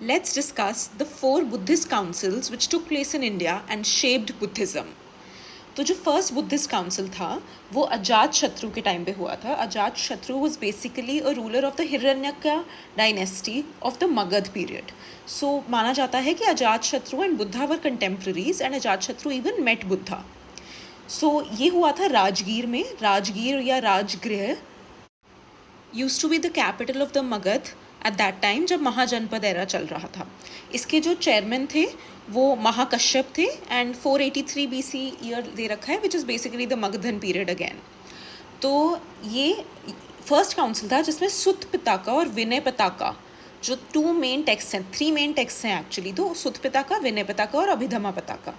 Let's discuss the 4 Buddhist councils which took place in India and shaped Buddhism. तो जो first Buddhist council था वो अजात शत्रु के टाइम पे हुआ था. Ajatashatru was basically a ruler of the Haryanka dynasty of the Magadha period. So माना जाता है कि Ajatashatru and Buddha were contemporaries and Ajatashatru even met Buddha. सो ये हुआ था राजगीर में. राजगीर या Rajgriha used to be the capital of the Magadh at that time जब महाजनपद एरा चल रहा था. इसके जो चेयरमैन थे वो महाकश्यप थे एंड 483 BC ईयर दे रखा है which is basically the Magadhan period again. तो ये फर्स्ट काउंसिल था जिसमें सुत पिताका और विनय पिताका जो 2 मेन टेक्स्ट हैं, 3 मेन टेक्स्ट हैं एक्चुअली. तो सुत पिताका, विनय पिताका और अभिधमा पिताका.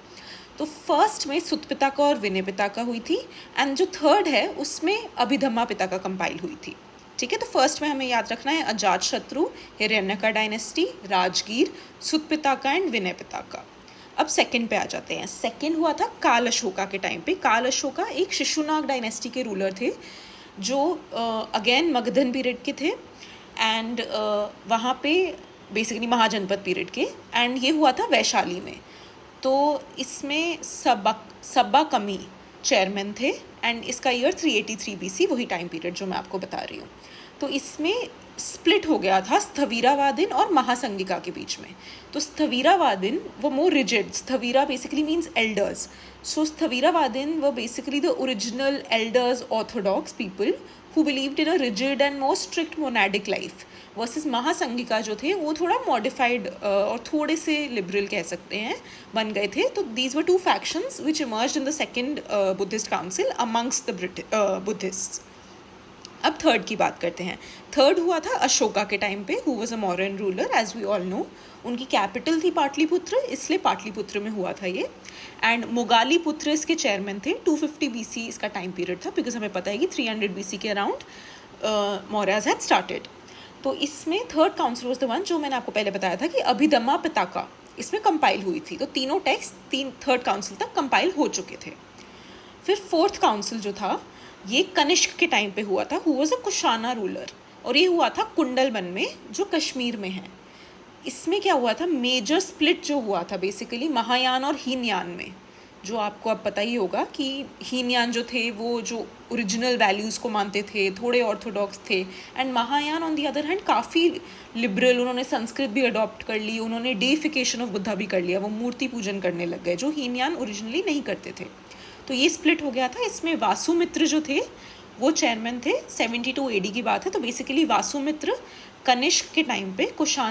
तो फर्स्ट में सुत पिताका और विनय पिताका हुई थी एंड जो थर्ड है उसमें अभिधमा पिताका कंपाइल हुई थी. ठीक है, तो फर्स्ट में हमें याद रखना है अजात शत्रु, हिरण्यका डायनेस्टी, राजगीर, सुत पिताका एंड विनय पिताका. अब सेकंड पे आ जाते हैं. सेकंड हुआ था काल अशोका के टाइम पे. काल अशोका एक शिशुनाग डायनेस्टी के रूलर थे जो अगेन मगधन पीरियड के थे एंड वहाँ पे बेसिकली महाजनपद पीरियड के. एंड ये हुआ था वैशाली में. तो इसमें सब्बा कमी चेयरमैन थे एंड इसका ईयर 383 BC, वही टाइम पीरियड जो मैं आपको बता रही हूँ. तो इसमें स्प्लिट हो गया था स्थवीरावादिन और महासंगिका के बीच में. तो स्थवीरावादिन वो more rigid. Sthavira basically means elders. So Sthaviravadin वो basically the original elders orthodox people who believed in a rigid and more strict monadic life versus Mahasanghika जो थे वो थोड़ा मॉडिफाइड और थोड़े से लिबरल कह सकते हैं बन गए थे. तो these were 2 factions which emerged in the second Buddhist council amongst the Buddhist. अब थर्ड की बात करते हैं. थर्ड हुआ था अशोका के टाइम पे who was a Mauryan ruler as we all know. उनकी कैपिटल थी पाटलिपुत्र, इसलिए पाटलिपुत्र में हुआ था ये. एंड मोगालीपुत्र इसके चेयरमैन थे. 250 BC इसका टाइम पीरियड था बिकॉज हमें पता है कि 300 BC के अराउंड मौर्याज हैड स्टार्टेड. तो इसमें third council was the one जो मैंने आपको पहले बताया था कि अभिधमा पिताका इसमें कंपाइल हुई थी. तो तीनों टेक्स्ट थर्ड काउंसिल तक कंपाइल हो चुके थे. फिर फोर्थ काउंसिल जो था ये कनिष्क के टाइम पे हुआ था who was a Kushana ruler और ये हुआ था कुंडलबन में जो कश्मीर में है. इसमें क्या हुआ था, मेजर स्प्लिट जो हुआ था बेसिकली महायान और हीनयान में. जो आपको अब पता ही होगा कि हीनयान जो थे वो जो ओरिजिनल वैल्यूज़ को मानते थे, थोड़े ऑर्थोडॉक्स थे. And Mahayana on the other hand काफ़ी लिबरल, उन्होंने संस्कृत भी अडॉप्ट कर ली, उन्होंने डेइफिकेशन ऑफ बुद्धा भी कर लिया, वो मूर्ति पूजन करने लग गए जो हीनयान ओरिजिनली नहीं करते थे. तो ये स्प्लिट हो गया था. इसमें वासुमित्र जो थे वो चेयरमैन थे. 72 AD की बात है. तो बेसिकली वासुमित्र कनिष्क के टाइम पे कुशान